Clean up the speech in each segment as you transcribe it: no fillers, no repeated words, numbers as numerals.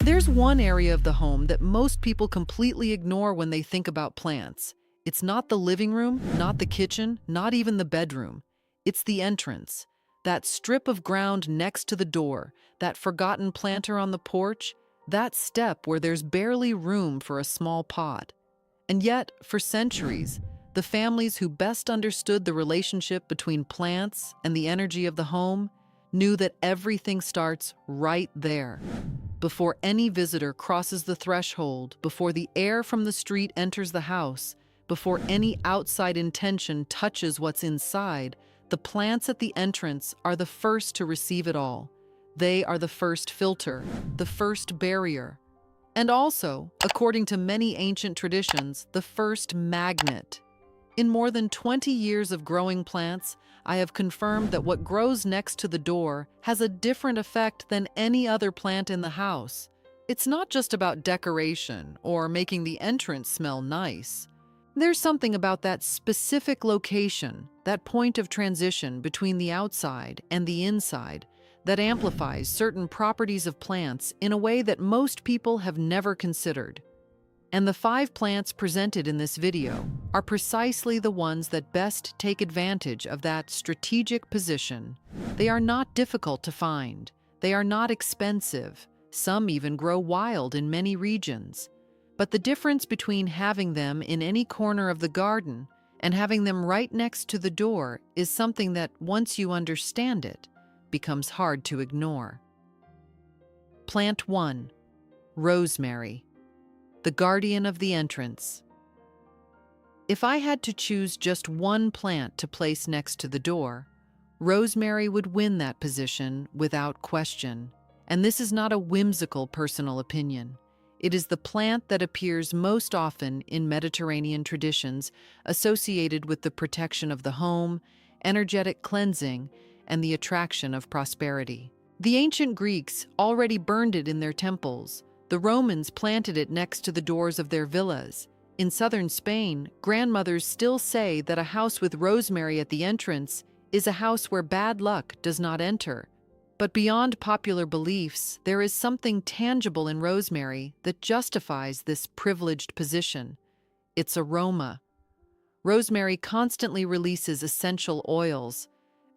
There's one area of the home that most people completely ignore when they think about plants. It's not the living room, not the kitchen, not even the bedroom. It's the entrance. That strip of ground next to the door, that forgotten planter on the porch, that step where there's barely room for a small pot. And yet, for centuries, the families who best understood the relationship between plants and the energy of the home knew that everything starts right there. Before any visitor crosses the threshold, before the air from the street enters the house, before any outside intention touches what's inside, the plants at the entrance are the first to receive it all. They are the first filter, the first barrier, and also, according to many ancient traditions, the first magnet. In more than 20 years of growing plants, I have confirmed that what grows next to the door has a different effect than any other plant in the house. It's not just about decoration or making the entrance smell nice. There's something about that specific location, that point of transition between the outside and the inside, that amplifies certain properties of plants in a way that most people have never considered. And the 5 plants presented in this video are precisely the ones that best take advantage of that strategic position. They are not difficult to find. They are not expensive. Some even grow wild in many regions. But the difference between having them in any corner of the garden and having them right next to the door is something that, once you understand it, becomes hard to ignore. Plant 1. Rosemary, the guardian of the entrance. If I had to choose just one plant to place next to the door, rosemary would win that position without question. And this is not a whimsical personal opinion. It is the plant that appears most often in Mediterranean traditions associated with the protection of the home, energetic cleansing, and the attraction of prosperity. The ancient Greeks already burned it in their temples. The Romans planted it next to the doors of their villas. In southern Spain, grandmothers still say that a house with rosemary at the entrance is a house where bad luck does not enter. But beyond popular beliefs, there is something tangible in rosemary that justifies this privileged position: its aroma. Rosemary constantly releases essential oils,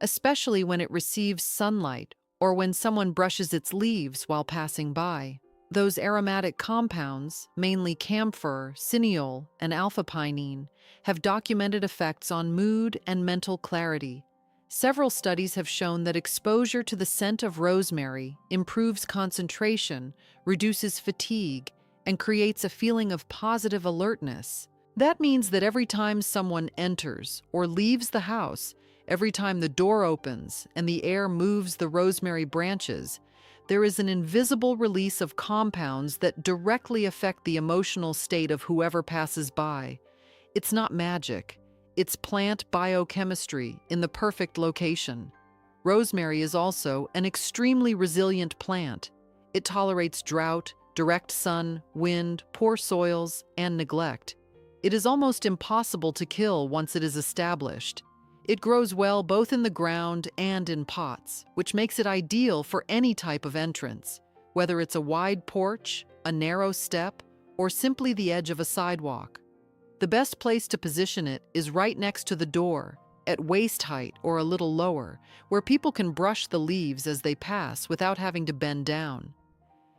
especially when it receives sunlight or when someone brushes its leaves while passing by. Those aromatic compounds, mainly camphor, cineol, and alpha-pinene, have documented effects on mood and mental clarity. Several studies have shown that exposure to the scent of rosemary improves concentration, reduces fatigue, and creates a feeling of positive alertness. That means that every time someone enters or leaves the house, every time the door opens and the air moves the rosemary branches, there is an invisible release of compounds that directly affect the emotional state of whoever passes by. It's not magic. It's plant biochemistry in the perfect location. Rosemary is also an extremely resilient plant. It tolerates drought, direct sun, wind, poor soils, and neglect. It is almost impossible to kill once it is established. It grows well both in the ground and in pots, which makes it ideal for any type of entrance, whether it's a wide porch, a narrow step, or simply the edge of a sidewalk. The best place to position it is right next to the door, at waist height or a little lower, where people can brush the leaves as they pass without having to bend down.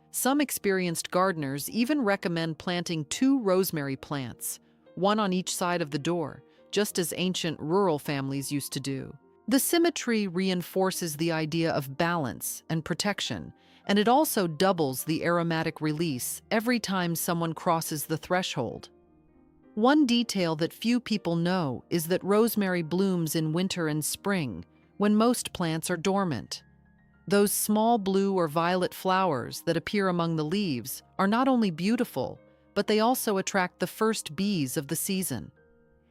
Some experienced gardeners even recommend planting 2 rosemary plants, one on each side of the door, just as ancient rural families used to do. The symmetry reinforces the idea of balance and protection, and it also doubles the aromatic release every time someone crosses the threshold. One detail that few people know is that rosemary blooms in winter and spring, when most plants are dormant. Those small blue or violet flowers that appear among the leaves are not only beautiful, but they also attract the first bees of the season.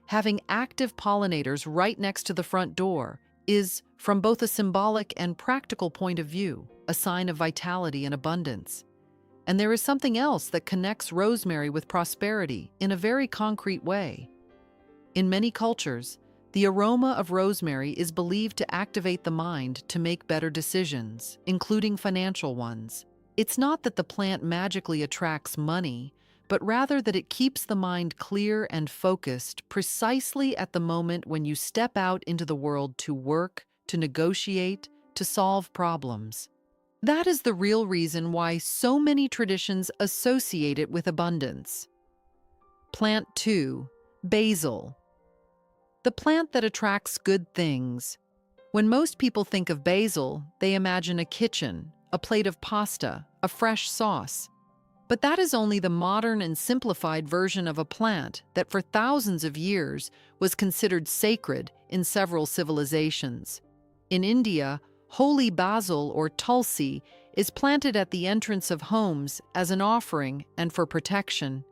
Having active pollinators right next to the front door is, from both a symbolic and practical point of view, a sign of vitality and abundance. And there is something else that connects rosemary with prosperity in a very concrete way. In many cultures, the aroma of rosemary is believed to activate the mind to make better decisions, including financial ones. It's not that the plant magically attracts money, but rather that it keeps the mind clear and focused precisely at the moment when you step out into the world to work, to negotiate, to solve problems. That is the real reason why so many traditions associate it with abundance. Plant 2. Basil. The plant that attracts good things. When most people think of basil, they imagine a kitchen, a plate of pasta, a fresh sauce. But that is only the modern and simplified version of a plant that for thousands of years was considered sacred in several civilizations. In India, holy basil or tulsi is planted at the entrance of homes as an offering and for protection.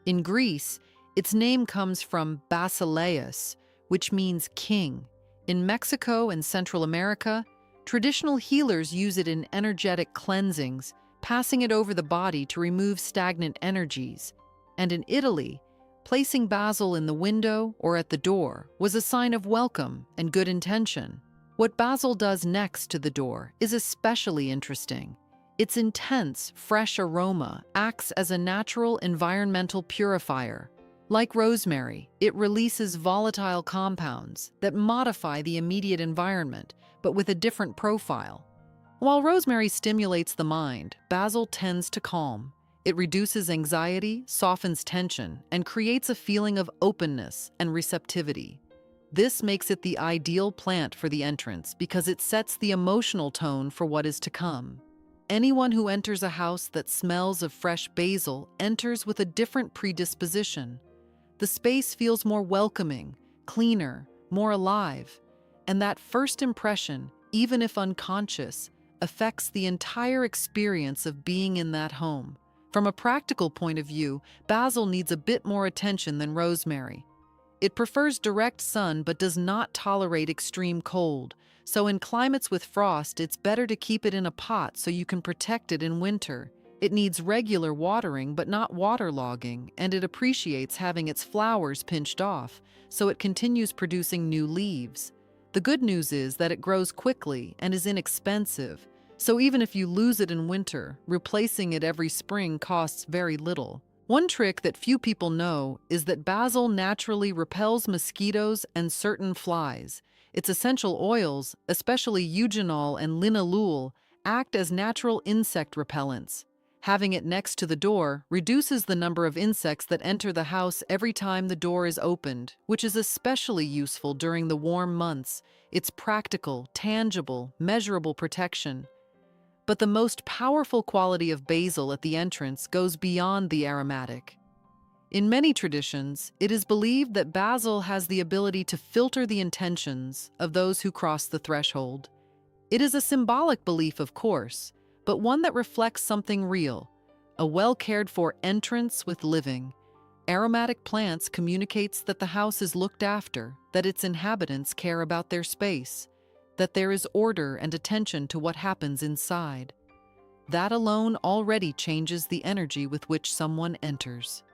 In Greece, its name comes from basileus, which means king. In Mexico and Central America, traditional healers use it in energetic cleansings, passing it over the body to remove stagnant energies. And in Italy, placing basil in the window or at the door was a sign of welcome and good intention. What basil does next to the door is especially interesting. Its intense, fresh aroma acts as a natural environmental purifier. Like rosemary, it releases volatile compounds that modify the immediate environment, but with a different profile. While rosemary stimulates the mind, basil tends to calm. It reduces anxiety, softens tension, and creates a feeling of openness and receptivity. This makes it the ideal plant for the entrance because it sets the emotional tone for what is to come. Anyone who enters a house that smells of fresh basil enters with a different predisposition. The space feels more welcoming, cleaner, more alive, and that first impression, even if unconscious, affects the entire experience of being in that home. From a practical point of view, basil needs a bit more attention than rosemary. It prefers direct sun but does not tolerate extreme cold, so in climates with frost, it's better to keep it in a pot so you can protect it in winter. It needs regular watering but not waterlogging, and it appreciates having its flowers pinched off, so it continues producing new leaves. The good news is that it grows quickly and is inexpensive, so even if you lose it in winter, replacing it every spring costs very little. One trick that few people know is that basil naturally repels mosquitoes and certain flies. Its essential oils, especially eugenol and linalool, act as natural insect repellents. Having it next to the door reduces the number of insects that enter the house every time the door is opened, which is especially useful during the warm months. It's practical, tangible, measurable protection. But the most powerful quality of basil at the entrance goes beyond the aromatic. In many traditions, it is believed that basil has the ability to filter the intentions of those who cross the threshold. It is a symbolic belief, of course, but one that reflects something real, a well-cared-for entrance with living. Aromatic plants communicates that the house is looked after, that its inhabitants care about their space, that there is order and attention to what happens inside. That alone already changes the energy with which someone enters.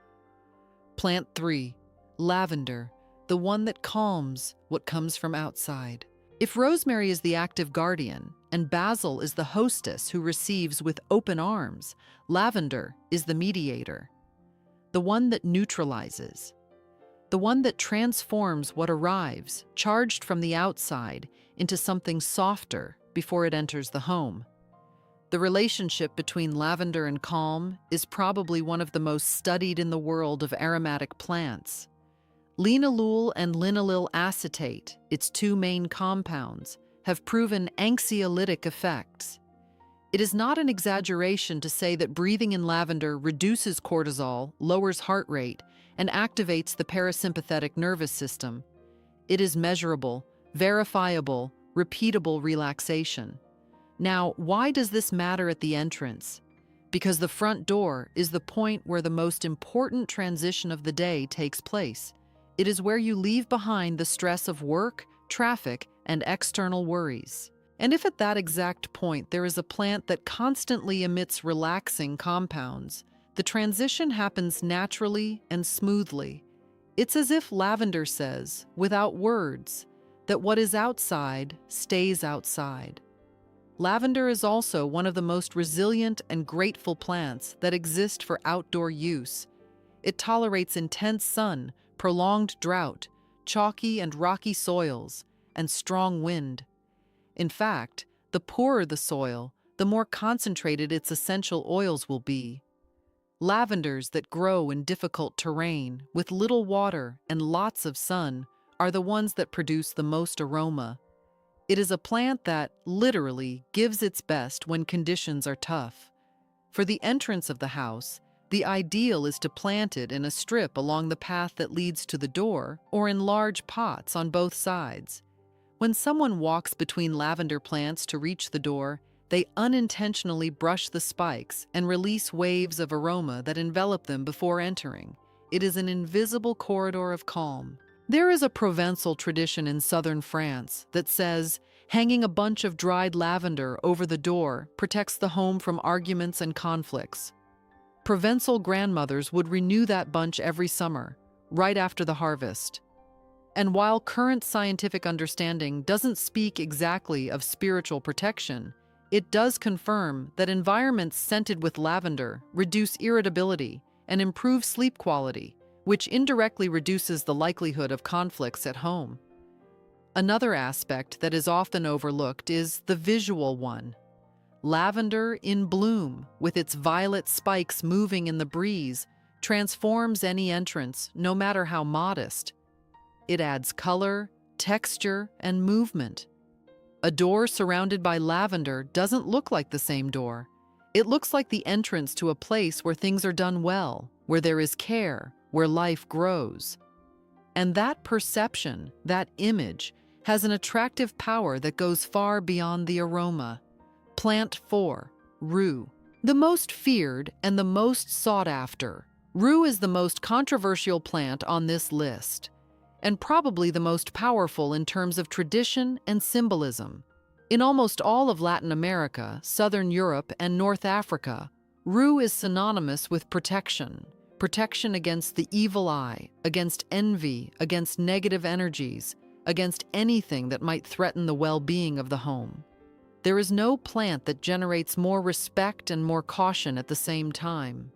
Plant 3. Lavender, the one that calms what comes from outside. If rosemary is the active guardian, and basil is the hostess who receives with open arms, lavender is the mediator, the one that neutralizes, the one that transforms what arrives, charged from the outside, into something softer before it enters the home. The relationship between lavender and calm is probably one of the most studied in the world of aromatic plants. Linalool and linalool acetate, its two main compounds, have proven anxiolytic effects. It is not an exaggeration to say that breathing in lavender reduces cortisol, lowers heart rate, and activates the parasympathetic nervous system. It is measurable, verifiable, repeatable relaxation. Now, why does this matter at the entrance? Because the front door is the point where the most important transition of the day takes place. It is where you leave behind the stress of work, traffic, and external worries. And if at that exact point there is a plant that constantly emits relaxing compounds, the transition happens naturally and smoothly. It's as if lavender says, without words, that what is outside stays outside. Lavender is also one of the most resilient and grateful plants that exist for outdoor use. It tolerates intense sun, prolonged drought, chalky and rocky soils, and strong wind. In fact, the poorer the soil, the more concentrated its essential oils will be. Lavenders that grow in difficult terrain, with little water and lots of sun, are the ones that produce the most aroma. It is a plant that, literally, gives its best when conditions are tough. For the entrance of the house, the ideal is to plant it in a strip along the path that leads to the door or in large pots on both sides. When someone walks between lavender plants to reach the door, they unintentionally brush the spikes and release waves of aroma that envelop them before entering. It is an invisible corridor of calm. There is a Provençal tradition in southern France that says hanging a bunch of dried lavender over the door protects the home from arguments and conflicts. Provençal grandmothers would renew that bunch every summer, right after the harvest. And while current scientific understanding doesn't speak exactly of spiritual protection, it does confirm that environments scented with lavender reduce irritability and improve sleep quality, which indirectly reduces the likelihood of conflicts at home. Another aspect that is often overlooked is the visual one. Lavender in bloom, with its violet spikes moving in the breeze, transforms any entrance, no matter how modest. It adds color, texture, and movement. A door surrounded by lavender doesn't look like the same door. It looks like the entrance to a place where things are done well, where there is care, where life grows. And that perception, that image, has an attractive power that goes far beyond the aroma. Plant 4, rue. The most feared and the most sought after. Rue is the most controversial plant on this list, and probably the most powerful in terms of tradition and symbolism. In almost all of Latin America, Southern Europe, and North Africa, rue is synonymous with protection. Protection against the evil eye, against envy, against negative energies, against anything that might threaten the well-being of the home. There is no plant that generates more respect and more caution at the same time.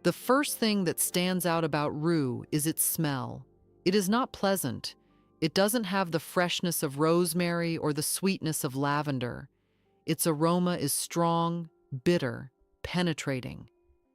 The first thing that stands out about rue is its smell. It is not pleasant. It doesn't have the freshness of rosemary or the sweetness of lavender. Its aroma is strong, bitter, penetrating.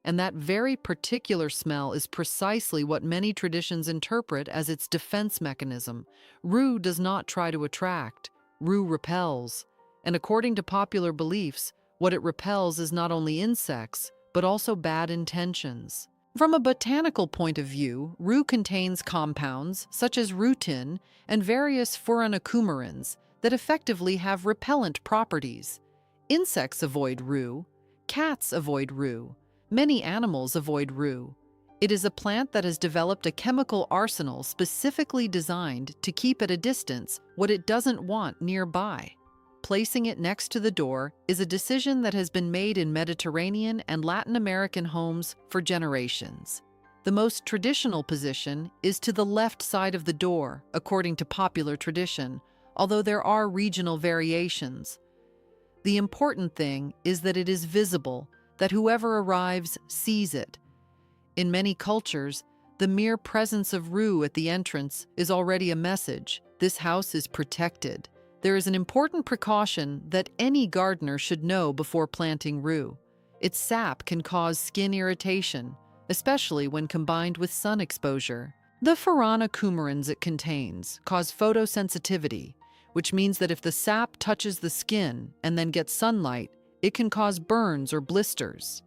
And that very particular smell is precisely what many traditions interpret as its defense mechanism. Rue does not try to attract. Rue repels. And according to popular beliefs, what it repels is not only insects, but also bad intentions. From a botanical point of view, rue contains compounds, such as rutin and various furanocoumarins, that effectively have repellent properties. Insects avoid rue. Cats avoid rue. Many animals avoid rue. It is a plant that has developed a chemical arsenal specifically designed to keep at a distance what it doesn't want nearby. Placing it next to the door is a decision that has been made in Mediterranean and Latin American homes for generations. The most traditional position is to the left side of the door, according to popular tradition, although there are regional variations. The important thing is that it is visible, that whoever arrives sees it. In many cultures, the mere presence of rue at the entrance is already a message. This house is protected. There is an important precaution that any gardener should know before planting rue. Its sap can cause skin irritation, especially when combined with sun exposure. The furanocoumarins it contains cause photosensitivity, which means that if the sap touches the skin and then gets sunlight, it can cause burns or blisters.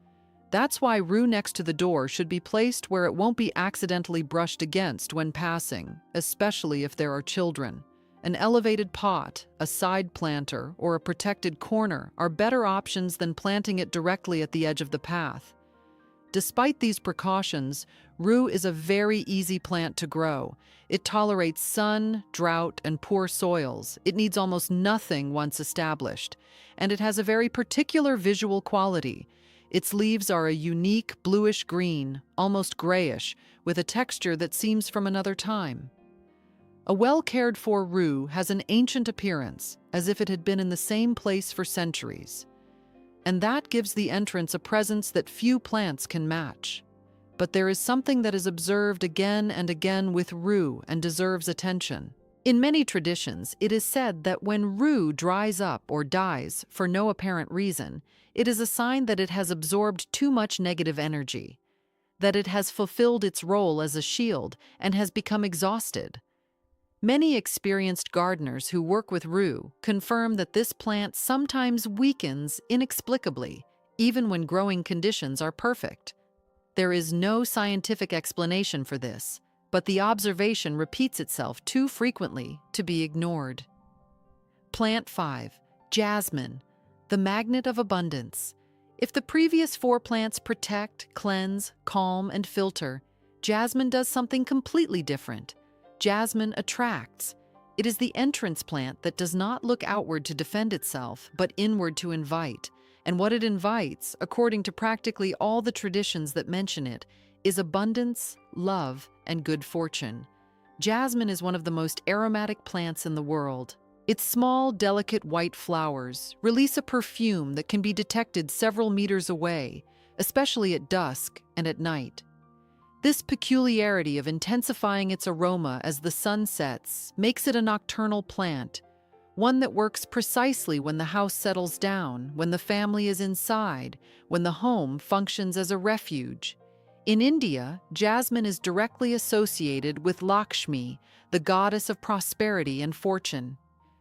That's why rue next to the door should be placed where it won't be accidentally brushed against when passing, especially if there are children. An elevated pot, a side planter, or a protected corner are better options than planting it directly at the edge of the path. Despite these precautions, rue is a very easy plant to grow. It tolerates sun, drought, and poor soils. It needs almost nothing once established, and it has a very particular visual quality. Its leaves are a unique bluish-green, almost grayish, with a texture that seems from another time. A well-cared-for rue has an ancient appearance, as if it had been in the same place for centuries. And that gives the entrance a presence that few plants can match. But there is something that is observed again and again with rue and deserves attention. In many traditions, it is said that when rue dries up or dies for no apparent reason, it is a sign that it has absorbed too much negative energy, that it has fulfilled its role as a shield and has become exhausted. Many experienced gardeners who work with rue confirm that this plant sometimes weakens inexplicably, even when growing conditions are perfect. There is no scientific explanation for this, but the observation repeats itself too frequently to be ignored. Plant 5. Jasmine, the magnet of abundance. If the previous 4 plants protect, cleanse, calm, and filter, jasmine does something completely different. Jasmine attracts. It is the entrance plant that does not look outward to defend itself, but inward to invite. And what it invites, according to practically all the traditions that mention it, is abundance, love, and good fortune. Jasmine is one of the most aromatic plants in the world. Its small, delicate white flowers release a perfume that can be detected several meters away, especially at dusk and at night. This peculiarity of intensifying its aroma as the sun sets makes it a nocturnal plant, one that works precisely when the house settles down, when the family is inside, when the home functions as a refuge. In India, jasmine is directly associated with Lakshmi, the goddess of prosperity and fortune.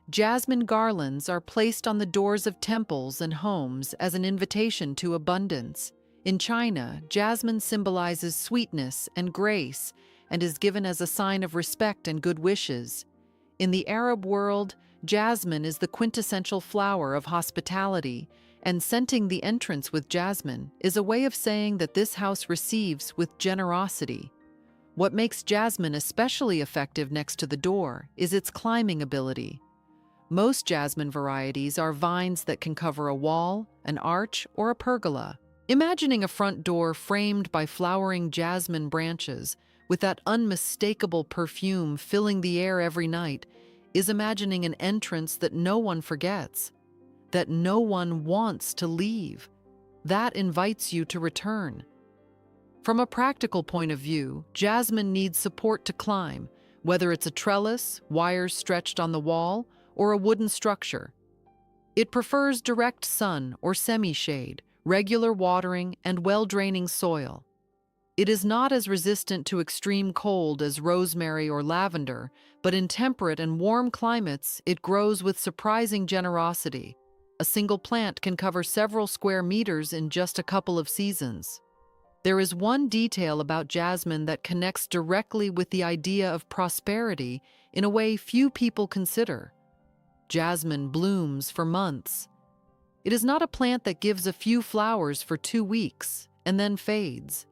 Jasmine garlands are placed on the doors of temples and homes as an invitation to abundance. In China, jasmine symbolizes sweetness and grace and is given as a sign of respect and good wishes. In the Arab world, jasmine is the quintessential flower of hospitality, and scenting the entrance with jasmine is a way of saying that this house receives with generosity. What makes jasmine especially effective next to the door is its climbing ability. Most jasmine varieties are vines that can cover a wall, an arch, or a pergola. Imagining a front door framed by flowering jasmine branches, with that unmistakable perfume filling the air every night, is imagining an entrance that no one forgets, that no one wants to leave. That invites you to return. From a practical point of view, jasmine needs support to climb, whether it's a trellis, wires stretched on the wall, or a wooden structure. It prefers direct sun or semi-shade, regular watering, and well-draining soil. It is not as resistant to extreme cold as rosemary or lavender, but in temperate and warm climates, it grows with surprising generosity. A single plant can cover several square meters in just a couple of seasons. There is one detail about jasmine that connects directly with the idea of prosperity in a way few people consider. Jasmine blooms for months. It is not a plant that gives a few flowers for 2 weeks and then fades.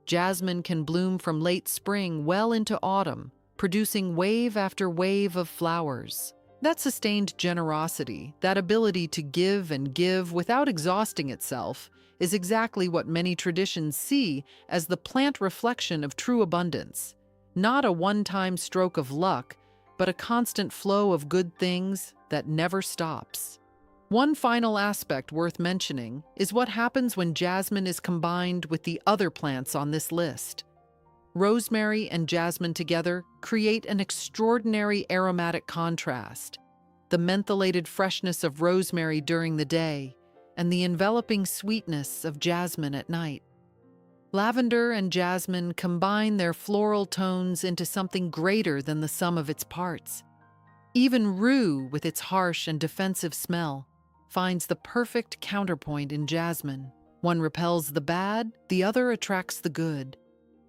Jasmine can bloom from late spring well into autumn, producing wave after wave of flowers. That sustained generosity, that ability to give and give without exhausting itself, is exactly what many traditions see as the plant reflection of true abundance. Not a one-time stroke of luck, but a constant flow of good things that never stops. One final aspect worth mentioning is what happens when jasmine is combined with the other plants on this list. Rosemary and jasmine together create an extraordinary aromatic contrast. The mentholated freshness of rosemary during the day and the enveloping sweetness of jasmine at night. Lavender and jasmine combine their floral tones into something greater than the sum of its parts. Even rue, with its harsh and defensive smell, finds the perfect counterpoint in jasmine. One repels the bad, the other attracts the good.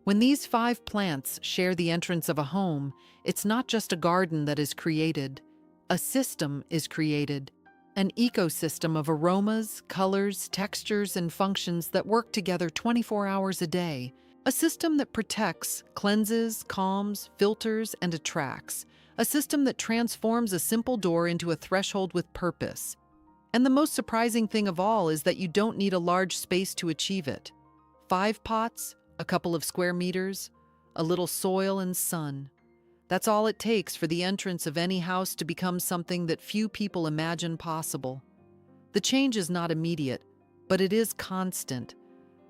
When these 5 plants share the entrance of a home, it's not just a garden that is created. A system is created. An ecosystem of aromas, colors, textures, and functions that work together 24 hours a day. A system that protects, cleanses, calms, filters, and attracts. A system that transforms a simple door into a threshold with purpose. And the most surprising thing of all is that you don't need a large space to achieve it. 5 pots, a couple of square meters, a little soil and sun. That's all it takes for the entrance of any house to become something that few people imagine possible. The change is not immediate, but it is constant.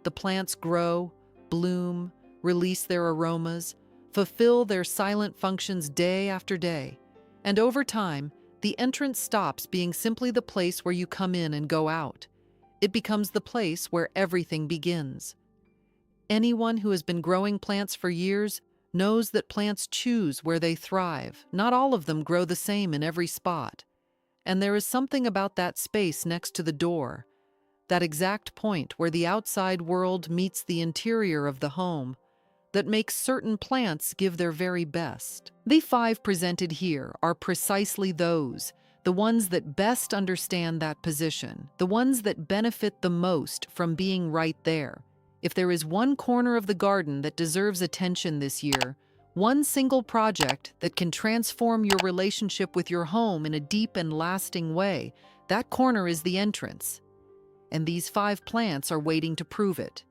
The plants grow, bloom, release their aromas, fulfill their silent functions day after day. And over time, the entrance stops being simply the place where you come in and go out. It becomes the place where everything begins. Anyone who has been growing plants for years knows that plants choose where they thrive. Not all of them grow the same in every spot. And there is something about that space next to the door, that exact point where the outside world meets the interior of the home, that makes certain plants give their very best. The 5 presented here are precisely those, the ones that best understand that position, the ones that benefit the most from being right there. If there is one corner of the garden that deserves attention this year, one single project that can transform your relationship with your home in a deep and lasting way, that corner is the entrance. And these 5 plants are waiting to prove it.